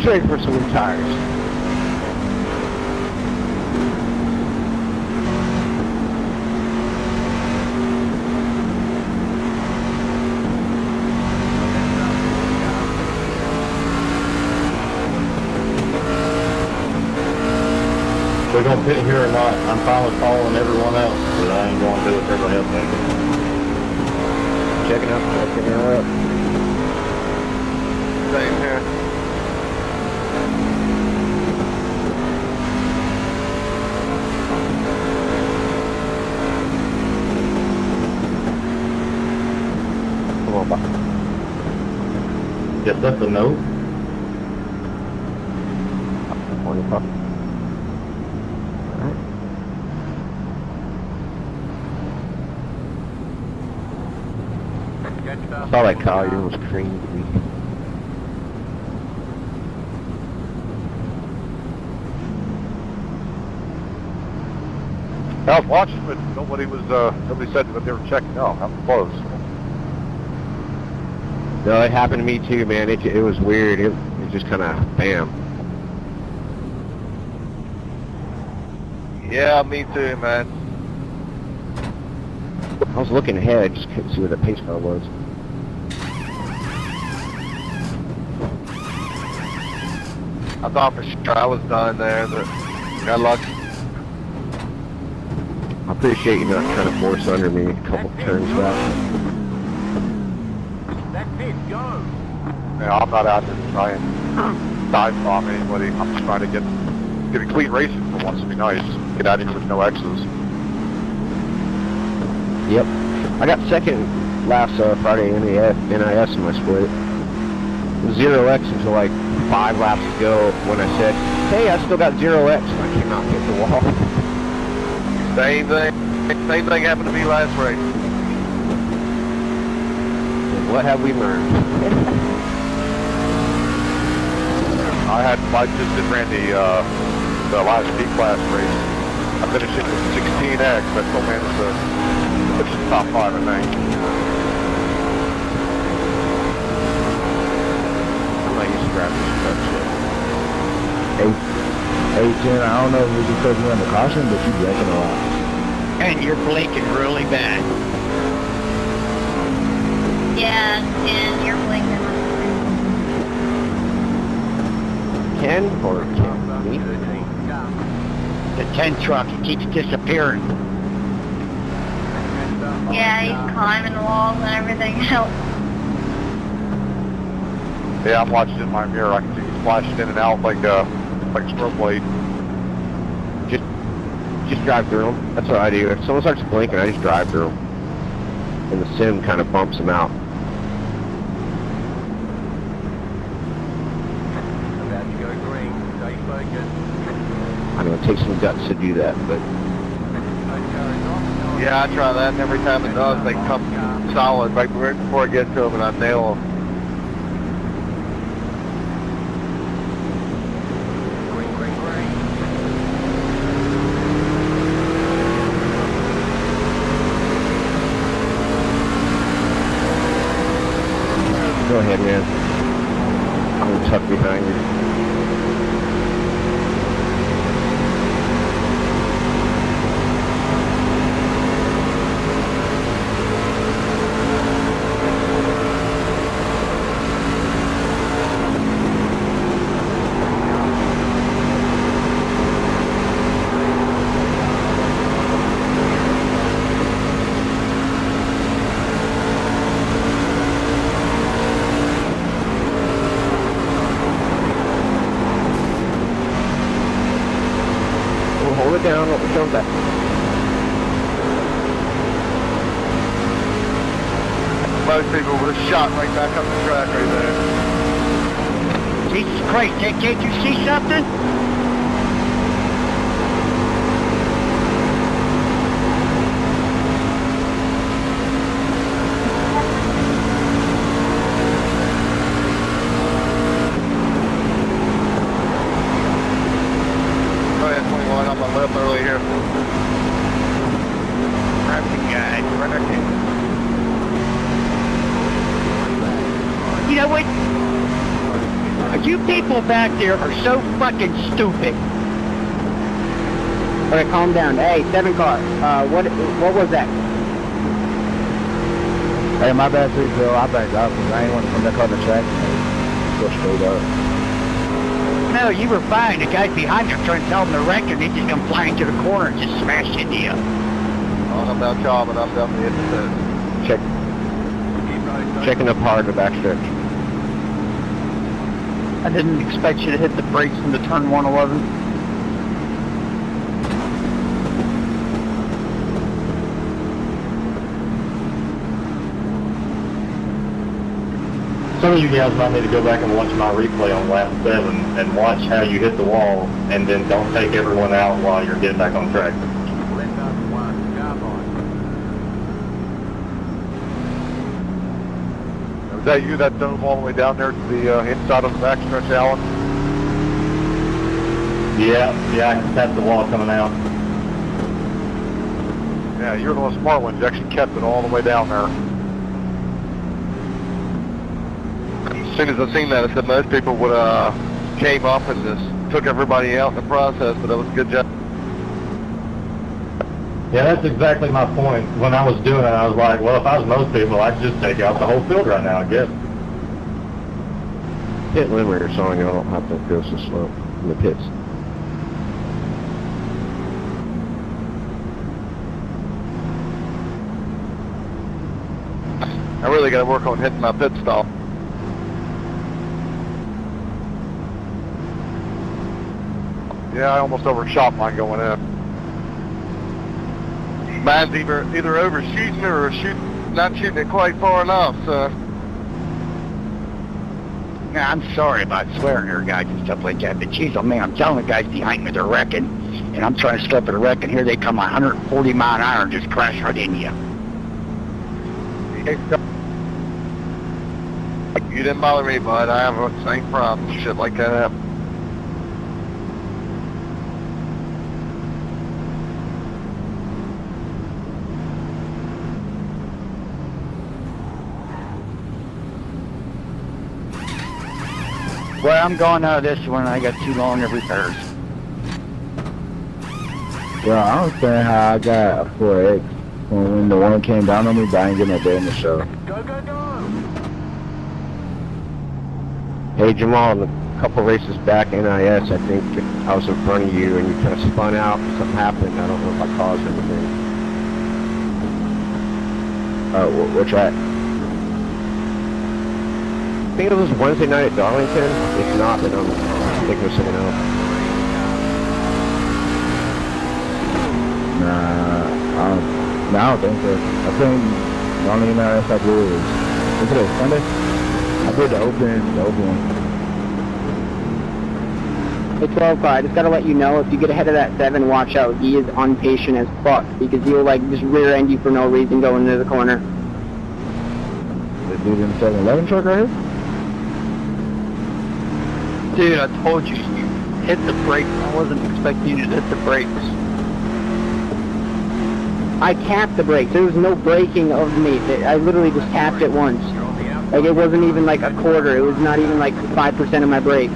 Who's ready for some new tires? We're gonna pit here or not. I'm fine with following everyone else, but I ain't gonna do it everybody else thinks. Checking her up. Same here. Come on, Bob. Just left a note. Morning, Pop. I saw that collier was cream to me. I was watching, but nobody said that they were checking out. I'm close. No, it happened to me too, man. It was weird. It just kind of bam. Yeah, me too, man. I was looking ahead, just couldn't see where the pace car was. I thought for sure I was done there, but got lucky. I appreciate you not trying to force under me a couple turns back. That's it, go! Yeah, I'm not out there to try and dive bomb anybody. I'm just trying to get a clean racing for once. It'd be nice. Get out of here with no X's. Yep. I got second last Friday in the NIS in my split. 0X until like 5 laps ago when I said, hey, I still got 0X, and I came out and hit the wall. Same thing happened to me last race. What have we learned? I just ran the last B-class race. I finished it with 16X. I still managed to finish the top 5, I think. I'm not used to driving that shit. Hey, Jen, I don't know if it's because you're under caution, but you wrecking a lot. And you're blinking really bad. Yeah, and you're blinking. Ken or Ken? Me? The 10 truck, he keeps disappearing. Yeah, he's climbing the walls and everything else. Yeah, I'm watching in my mirror. I can see he's flashing in and out like a strobe light. Just drive through them. That's what I do. If someone starts blinking, I just drive through them. And the sim kind of bumps them out. I know it takes some guts to do that, but... Yeah, I try that, and every time it does, they come solid right before I get to them, and I nail them. Go ahead, man. I'm gonna tuck behind you. Hold it down, let me come back. Most people would have shot right back up the track right there. Jesus Christ, can't you see something? Go ahead, 21 on my left early here. Traffic guy, You know what? I God, you people back there are so fucking stupid. Alright, calm down. Hey, 7 car. What was that? Hey, my bad too, Phil. I backed out because I ain't want to come back on the track and go straight up. No, you were fine. The guys behind you trying to tell them to wreck and they just come flying to the corner and just smashed into you. I'm about job, but I'm definitely at the Check. Checking up hard the backstretch. I didn't expect you to hit the brakes into turn 111. Some of you guys might need to go back and watch my replay on lap 7 and watch how you hit the wall, and then don't take everyone out while you're getting back on track. Was that you that dove all the way down there to the inside of the backstretch, Alan? Yeah, I can tap the wall coming out. Yeah, you're the one smart one. You actually kept it all the way down there. As soon as I seen that, I said most people would came up and just took everybody out in the process, but that was a good job. Yeah, that's exactly my point. When I was doing it, I was like, well, if I was most people, I'd just take out the whole field right now, I guess. Pit limiter song, you don't have to go so slow in the pits. I really got to work on hitting my pit stop. Yeah, I almost overshot mine going in. Mine's either overshooting or not shooting it quite far enough, so. Now, I'm sorry about swearing here, guys, and stuff like that, but geez, oh man, I'm telling the guys behind me they're wrecking, and I'm trying to slip at a wreck, and here they come 140 mile an hour and just crash right into you. You didn't bother me, bud. I have the same problem. Shit like that happens. Well, I'm going out of this one. I got too long of repairs. Well, I don't understand how I got a 4X when the one came down on me, but I ain't getting no day in the show. Hey Jamal, a couple races back, NIS, I think I was in front of you and you kind of spun out. Something happened. I don't know if I caused anything. What track? I think it was Wednesday night at Darlington. If not, then I'm thinking of something else. Nah, I don't think so. I think the only NIS I do is today, Sunday? I did the open one. Hey, 12 car, I just gotta let you know, if you get ahead of that 7, watch out. He is impatient as fuck, because he'll like just rear end you for no reason going into the corner. The dude in the 7-Eleven truck right here? Dude, I told you, you hit the brakes. I wasn't expecting you to hit the brakes. I tapped the brakes. There was no braking of me. I literally just tapped it once. Like, it wasn't even like a quarter. It was not even like 5% of my brake.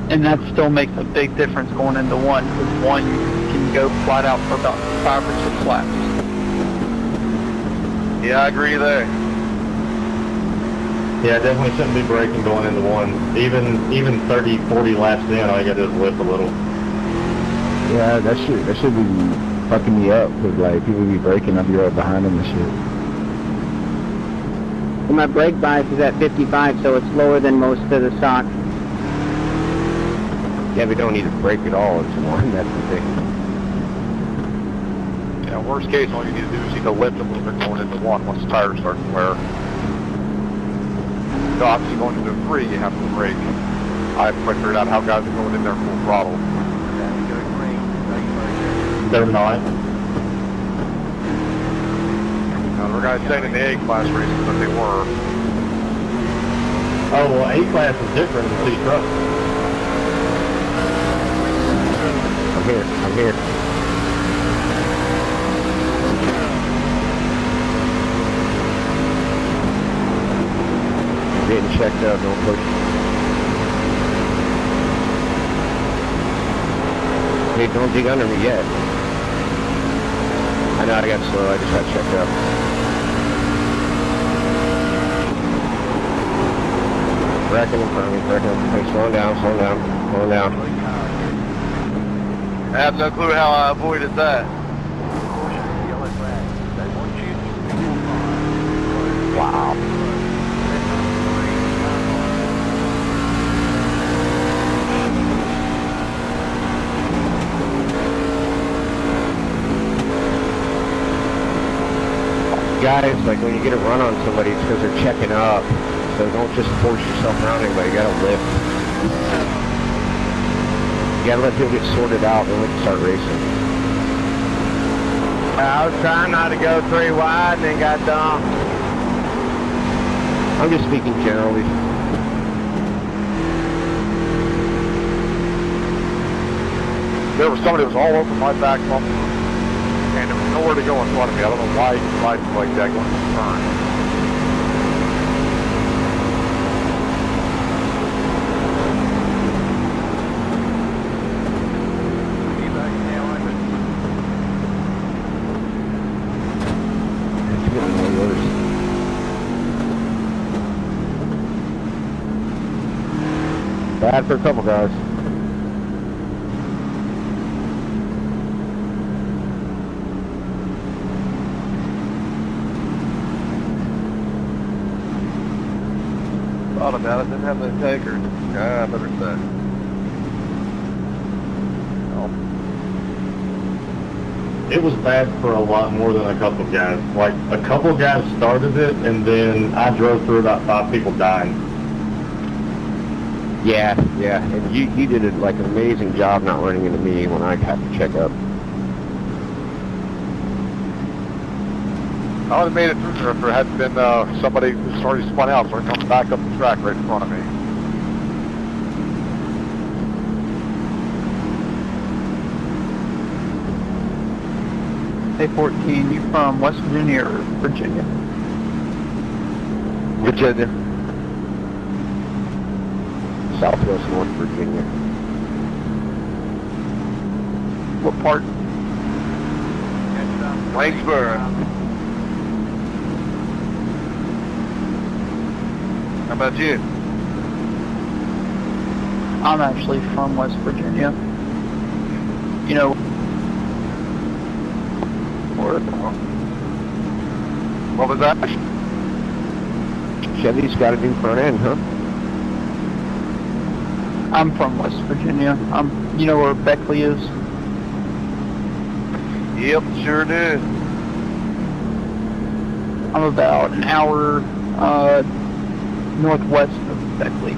And that still makes a big difference going into one, because one can go flat out for about 5 or 6 laps. Yeah, I agree there. Yeah, definitely shouldn't be braking going into one. Even 30, 40 laps in, all you gotta do is whip a little. Yeah, that should be fucking me up, because like people be braking, I'll be right behind them and shit. Well, my brake bias is at 55, so it's lower than most of the stock. Yeah, we don't need to brake at all into one. That's the thing. Yeah, worst case, all you need to do is you can lift a little bit going into one once the tires start to wear. So obviously going into 3, you have to brake. I haven't quite figured out how guys are going in there full throttle. They're not. Now, there were guys saying in the A-class races that they were. Oh, well, A-class is different than C truck. I'm here. getting checked up, don't push. Hey, don't dig under me yet. I know I got slow, I just got checked up. Wrecking in front of me, wrecking. Hey, slowing down, slowing down, slowing down. I have no clue how I avoided that. Wow. Guys, like when you get a run on somebody, it's because they're checking up. So don't just force yourself around anybody. You gotta lift. You gotta let people get sorted out, then we can start racing. I was trying not to go 3 wide and then got dumped. I'm just speaking generally. There was somebody that was all over my back bumper, and there was nowhere to go in front of me. I don't know why he decided like that going to the turn. It's getting way worse. Bad for a couple guys. Thought about it, didn't have no takers. I better say. It was bad for a lot more than a couple guys. Like, a couple guys started it, and then I drove through about 5 people dying. Yeah, yeah. And you did it like an amazing job not running into me when I had to check up. I would have made it through there if there hadn't been somebody who's already spun out, so it comes back up the track right in front of me. Hey, 14, you from West Virginia or Virginia? Virginia. Southwest North Virginia. What part? Waynesboro. How about you? I'm actually from West Virginia. You know, What was that? Chevy's got a new front end, huh? I'm from West Virginia. You know where Beckley is? Yep, sure do. I'm about an hour northwest of Beckley.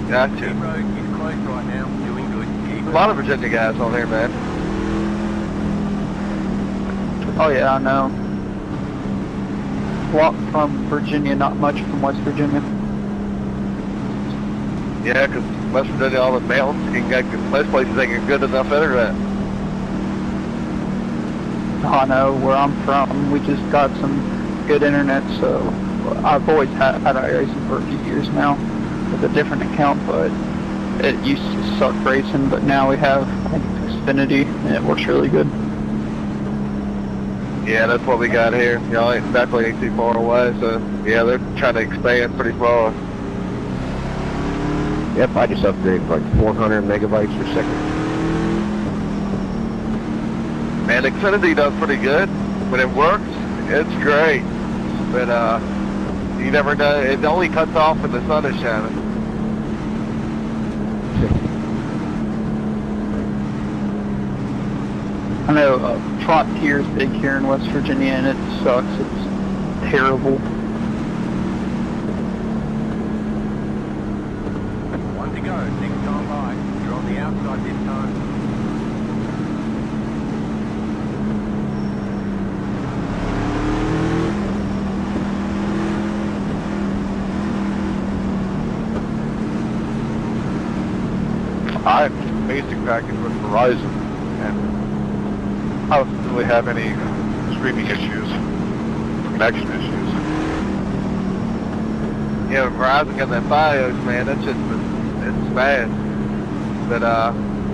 Gotcha. A lot of Virginia guys on there, man. Oh yeah, I know. A lot from Virginia, not much from West Virginia. Yeah, because West Virginia, all the mountains, you can get, most places they get good enough internet. I know where I'm from. We just got some good internet, so I've always had Iracing for a few years now with a different account, but it used to suck racing, but now we have, I think it's Xfinity, and it works really good. Yeah, that's what we got here. You know, it definitely ain't too far away, so yeah, they're trying to expand pretty far. Yep, I just upgraded like 400 megabytes per second. Man, Xfinity does pretty good. When it works, it's great. But you never know, it only cuts off when the sun is shining. I know Frontier's big here in West Virginia, and it sucks. It's terrible. One to go, next time by. You're on the outside this time. I have a basic package with Verizon, and I don't really have any streaming issues, connection issues. Yeah, Verizon got that Fios, man. That's just, it's fast. But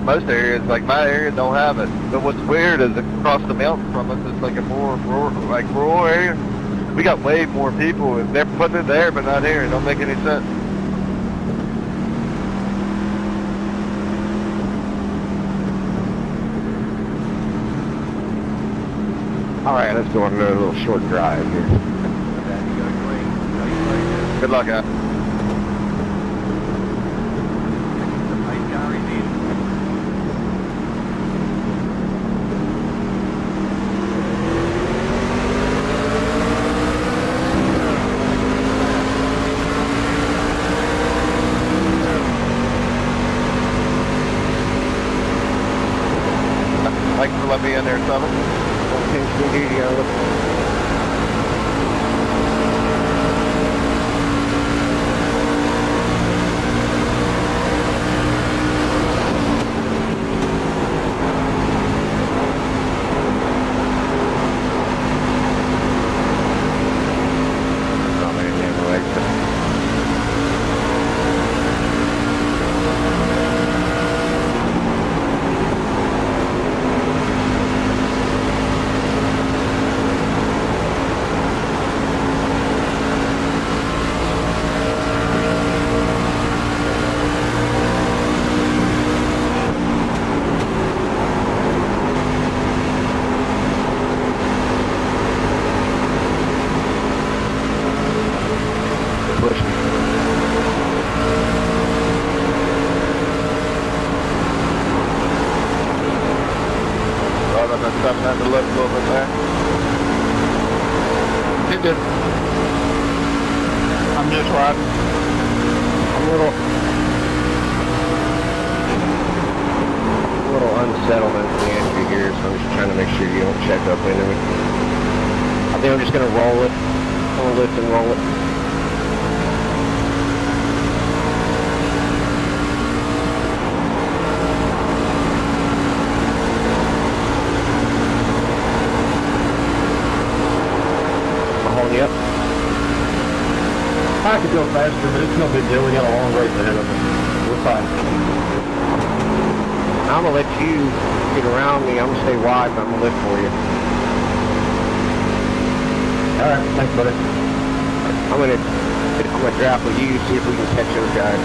most areas, like my area, don't have it. But what's weird is across the mountain from us, it's like a more rural area. We got way more people, and they're putting it there, but not here. It don't make any sense. All right, let's go on another little short drive here. Good luck, guys. Thanks for letting me in there, Summit. Something had to look a little bit there. You're good. I'm just riding. I'm a little unsettled in the entry here, so I'm just trying to make sure you don't check up into me. I think I'm just going to roll it. I'm going to lift and roll it. Yep. I could go faster, but it's no big deal. We got a long race ahead of us. We're fine. I'm going to let you get around me. I'm going to stay wide, but I'm going to lift for you. All right. Thanks, buddy. I'm going to drop with you, see if we can catch those guys.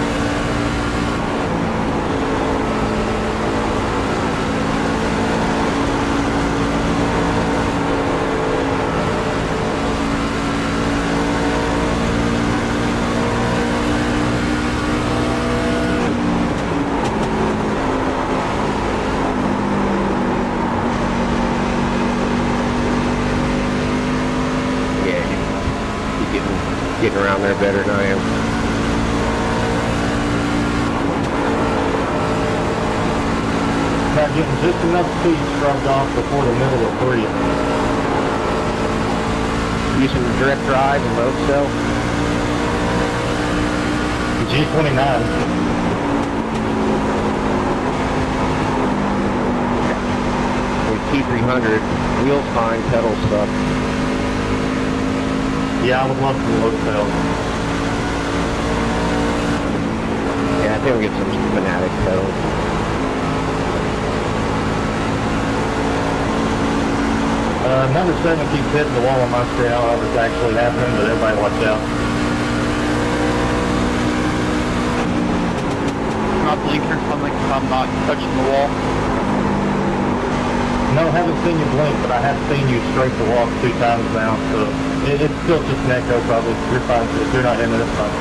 Getting around there better than I am. Not getting just enough speed scrubbed off before the middle of 3. Using the direct drive and load cell. G29. With T300, wheels fine, pedals suck. Yeah, I would love to load cell. Yeah, I think we'll get some Fanatic pedals. Number 7 keeps hitting the wall on my screen. I don't know if it's actually happening, but everybody watch out. My blinker, something I'm not touching the wall. No, haven't seen you blink, but I have seen you scrape the wall 2 times now, so it's still just an echo probably. You're fine. If you're not in it, it's fine.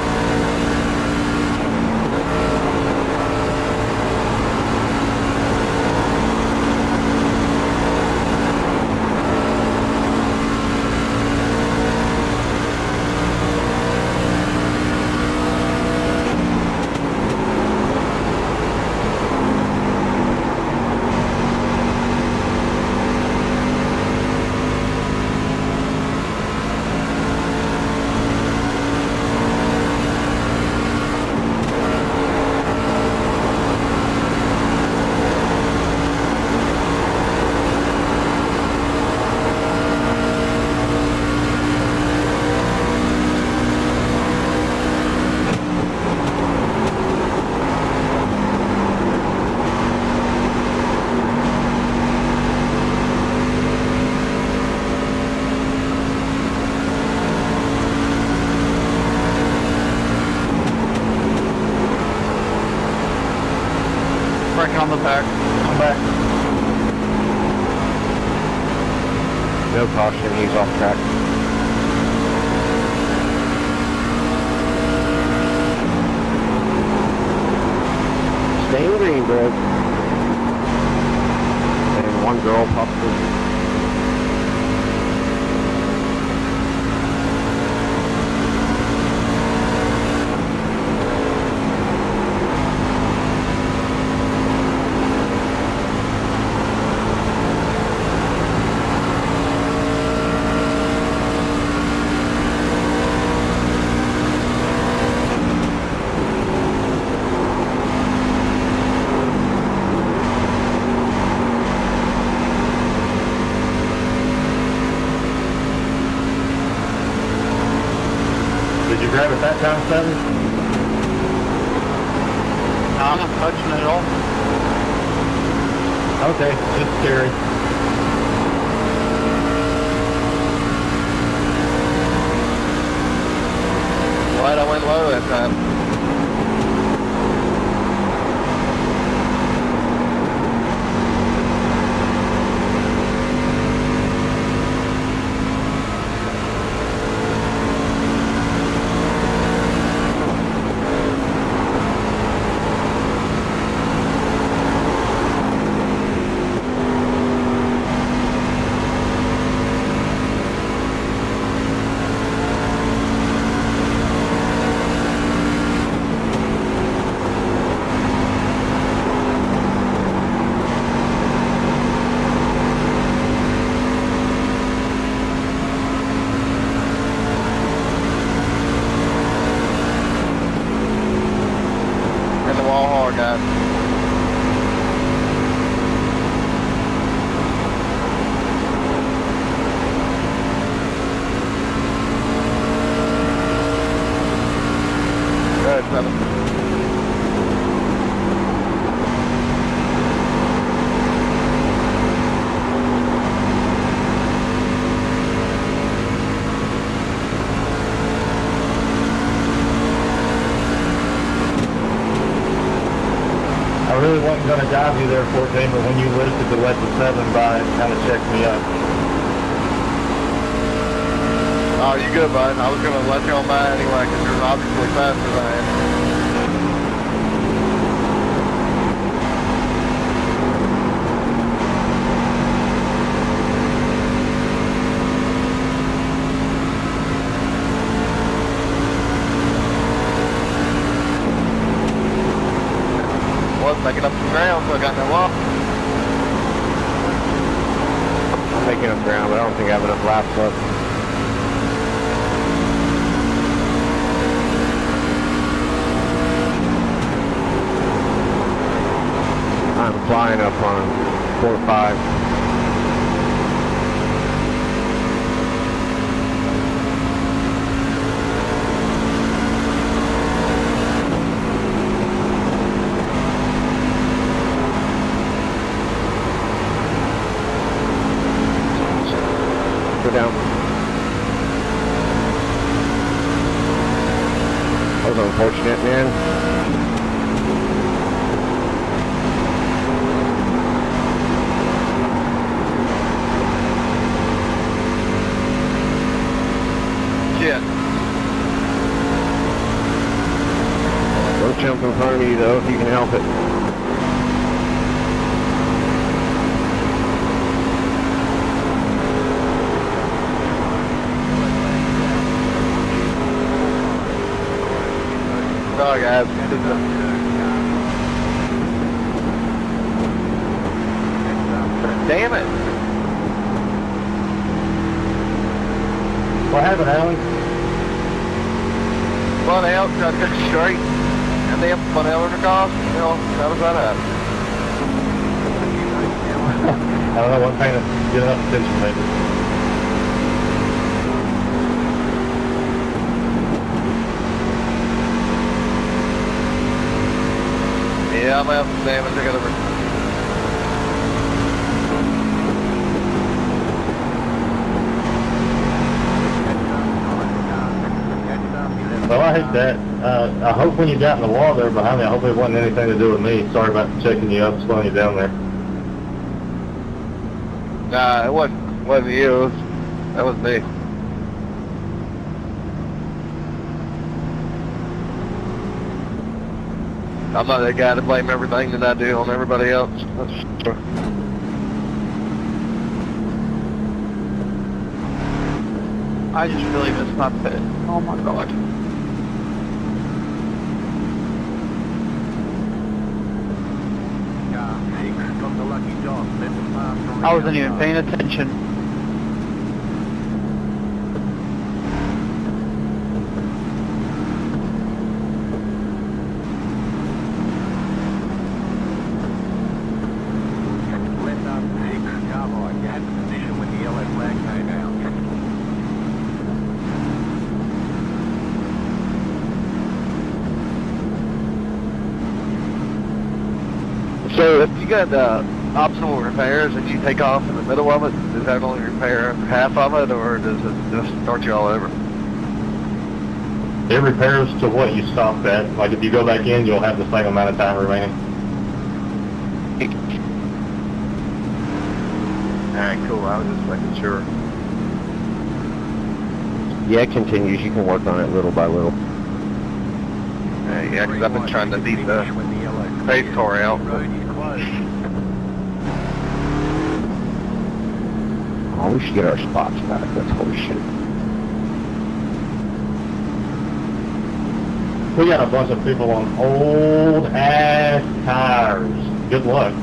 pack. I'm back. No caution, he's off track. Stay in green, bro. And one girl possibly. Did you grab it that time, Seven? No, I'm not touching it at all. Okay, just scary. Glad I went low that time. Hit the wall hard, guys. Good, Seven. I really wasn't going to dive you there, 14, but when you listed to let the 7 by, it kind of checked me up. Oh, you good, bud? I was going to let you on by anyway, because you're obviously faster than I am. Was making up some ground, so I got no wall. I'm making up ground, but I don't think I have enough laps left. I'm flying up on 4-5. Go down. That was unfortunate, man. Shit. Don't jump in front of me, though, if you can help it. Sorry, guys. Damn it. What happened, Alan? Spun out, tried to cut straight, and then spun out across. You know, how does that happen? I don't know, wasn't paying good enough attention, maybe. Yeah, I'm out some damage. I gotta. Well, I hate that. I hope when you got in the wall there behind me, I hope it wasn't anything to do with me. Sorry about checking you up, slowing you down there. Nah, it wasn't you. That was me. I'm not that guy to blame everything that I do on everybody else. That's for sure. I just really missed my pit. Oh my god. Got the lucky dog. Let them pass on the I wasn't even outside. paying attention. Left up, Nick. Cowboy, you had the position when the yellow flag came out. So if you got optional repairs and you take off in the middle of it, does that only repair half of it, or does it just start you all over? It repairs to what you stopped at. Like if you go back in, you'll have the same amount of time remaining. Alright, cool. I was just making sure. Yeah, it continues. You can work on it little by little. Yeah, because I've been trying to beat the When the yellow pace car out. road is closed. Oh, we should get our spots back. That's horseshit. We got a bunch of people on old ass tires. Good luck.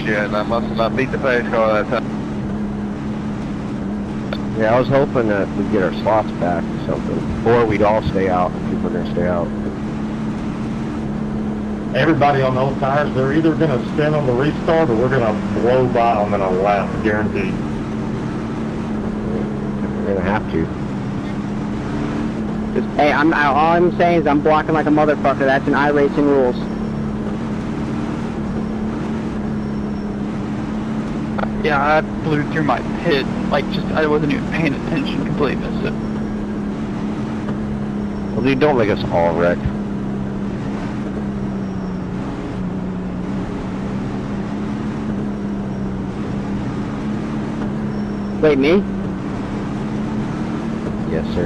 Shit, I must have not beat the pace car that time. Yeah, I was hoping that we'd get our slots back or something. Or we'd all stay out and people are going to stay out. Everybody on those tires, they're either going to spin on the restart or we're going to blow by them in a lap, guaranteed. We're going to have to. Just, hey, all I'm saying is I'm blocking like a motherfucker. That's an Iracing rules. Yeah, I blew through my pit. Like, just, I wasn't even paying attention. Completely missed it. Well, dude, don't make us all wreck. Wait, me? Yes, sir.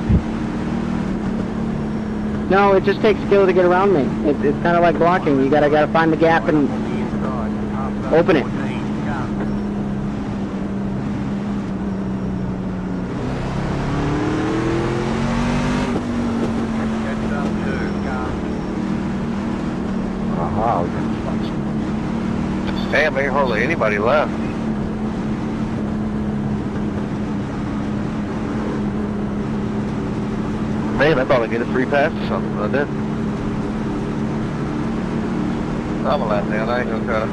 No, it just takes skill to get around me. It's kind of like blocking. You gotta find the gap and On the inside. Half Open it. 14. Go. Catch up two. Go. Aha, we got spots. Damn, ain't hardly anybody left. Man, I thought I'd get a free pass or something, but I didn't. I'm a lap down, I ain't gonna try to.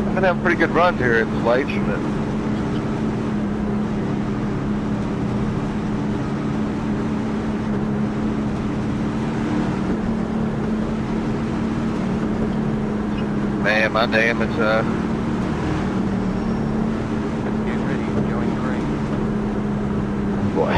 I've been having pretty good runs here at the lakes, but man, my damage, Get ready. Join green. Boy.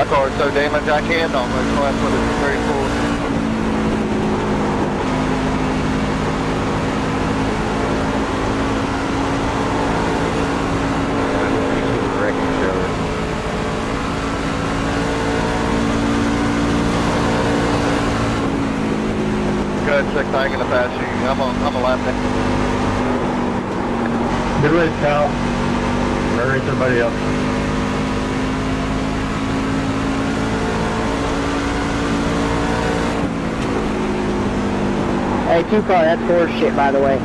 Let's my car's so damaged I can't almost go and put it very full. Good, six, I ain't gonna pass you. I'm a lap down. Get ready, Cal. gonna race everybody up. Hey, 2-car, that's horse shit, by the way.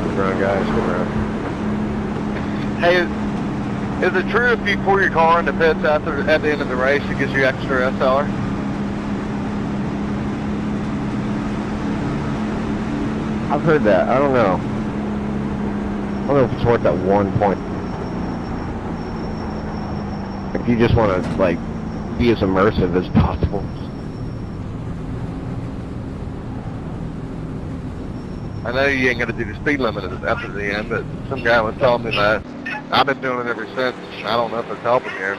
Good run, guys. Good run. Hey, is it true if you pour your car in the pits at the end of the race, it gives you extra SR? I've heard that. I don't know. I don't know if it's worth that 1 point. If you just want to, like, be as immersive as possible. I know you ain't gonna do the speed limit after the end, but some guy was telling me that. I've been doing it ever since. I don't know if it's helping here.